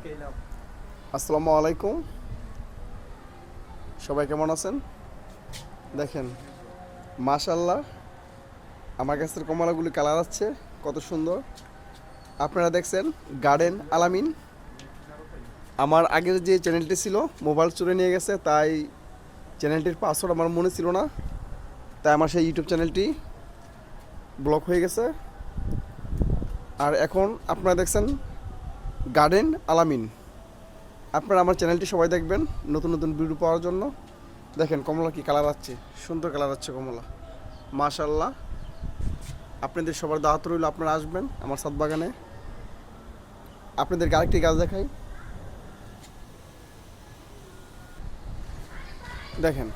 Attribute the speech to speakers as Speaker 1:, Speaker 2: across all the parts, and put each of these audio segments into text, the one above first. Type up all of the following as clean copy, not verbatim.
Speaker 1: আসসালামু আলাইকুম, সবাই কেমন আছেন? দেখেন, মাশাল্লাহ, আমার কাছের কমলাগুলি কালার আছে কত সুন্দর। আপনারা দেখছেন গার্ডেন আলামিন। আমার আগের যে চ্যানেলটি ছিল মোবাইল চুরে নিয়ে গেছে, তাই চ্যানেলটির পাসওয়ার্ড আমার মনে ছিল না, তাই আমার সেই ইউটিউব চ্যানেলটি ব্লক হয়ে গেছে। আর এখন আপনারা দেখছেন গার্ডেন আলামিন। আপনারা আমার চ্যানেলটি সবাই দেখবেন নতুন নতুন ভিডিও পাওয়ার জন্য। দেখেন কমলা কি কালার আছে, সুন্দর কালার আছে কমলা, মাশাল্লাহ। আপনাদের সবার দাওয়াত রইল, আপনারা আসবেন আমার ছাদ বাগানে। আপনাদেরকে আরেকটি গাছ দেখাই, দেখেন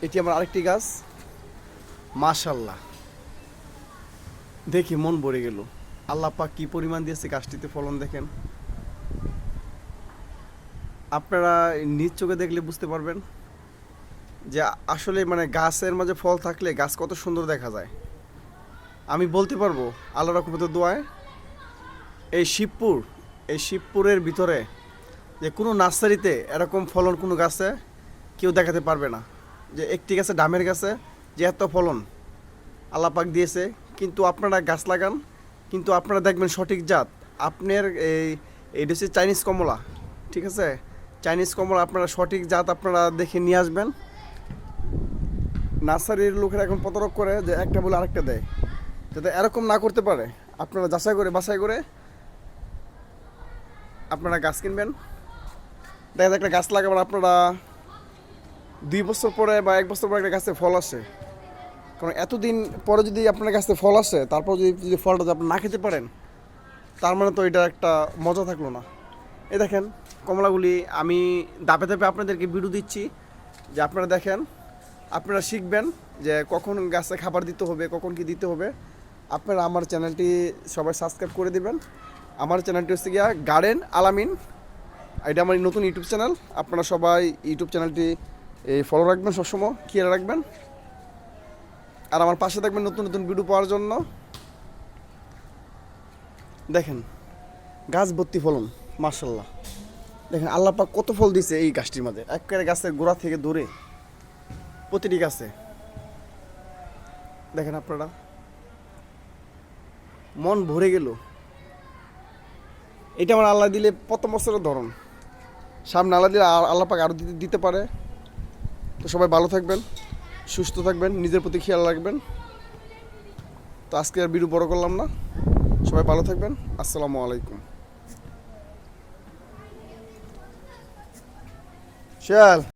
Speaker 1: এটি আমার আরেকটি গাছ, মাশাল্লাহ, দেখি মন ভরে গেল। আল্লাহ পাক কি পরিমাণ দিয়েছে গাছটিতে, ফলন দেখেন। আপনারা নিজ চোখে দেখলে বুঝতে পারবেন যে আসলে মানে গাছের মাঝে ফল থাকলে গাছ কত সুন্দর দেখা যায়। আমি বলতে পারবো আল্লাহ রহমতের দোয়ায় এই শিবপুরের ভিতরে যে কোনো নার্সারিতে এরকম ফলন কোনো গাছে কেউ দেখাতে পারবে না, যে একটি গাছে ডামের গাছে যে এত ফলন আল্লাহ পাক দিয়েছে। কিন্তু আপনারা গাছ লাগান, কিন্তু আপনারা দেখবেন সঠিক জাত। আপনার এইটা হচ্ছে চাইনিজ কমলা, ঠিক আছে? চাইনিজ কমলা আপনারা সঠিক জাত আপনারা দেখে নিয়ে আসবেন। নার্সারির লোকেরা এখন প্রতারক করে যে একটা বলে আরেকটা দেয়, যাতে এরকম না করতে পারে আপনারা যাচাই করে বাছাই করে আপনারা গাছ কিনবেন। দেখা যায় একটা গাছ লাগাবেন, আপনারা 2 বছর পরে বা 1 বছর পরে একটা গাছে ফল আসে। কারণ এতদিন পরে যদি আপনার কাছে ফল আসে, তারপর যদি ফলটা যদি আপনি না খেতে পারেন, তার মানে তো এটা একটা মজা থাকলো না। এই দেখেন কমলাগুলি আমি ধাপে ধাপে আপনাদেরকে ভিডিও দিচ্ছি, যে আপনারা দেখেন, আপনারা শিখবেন যে কখন গাছে খাবার দিতে হবে, কখন কি দিতে হবে। আপনারা আমার চ্যানেলটি সবাই সাবস্ক্রাইব করে দিবেন। আমার চ্যানেলটি হচ্ছে গিয়া গার্ডেন আলামিন, এটা আমার নতুন ইউটিউব চ্যানেল। আপনারা সবাই ইউটিউব চ্যানেলটি ফলো রাখবেন, সবসময় খেয়াল রাখবেন, আর আমার পাশে থাকবেন নতুন নতুন ভিডিও পাওয়ার জন্য। দেখেন গাছ ভর্তি ফলন, মার্শাল্লাহ। দেখেন আল্লাহ পাক কত ফল দিছে এই গাছটির মাঝে, একেবারে গাছের গোড়া থেকে ধরে প্রতিটি গাছে। দেখেন আপনারা, মন ভরে গেল। এটা আমার আল্লাহ দিলে প্রথম বছরের ধরন, সামনে আল্লাহ দিলে আল্লাহ পাক আরও দিতে পারে। তো সবাই ভালো থাকবেন, সুস্থ থাকবেন, নিজের প্রতি খেয়াল রাখবেন। তো আজকে আর ভিডিও বড় করলাম না, সবাই ভালো থাকবেন। আসসালামু আলাইকুম। শিয়াল।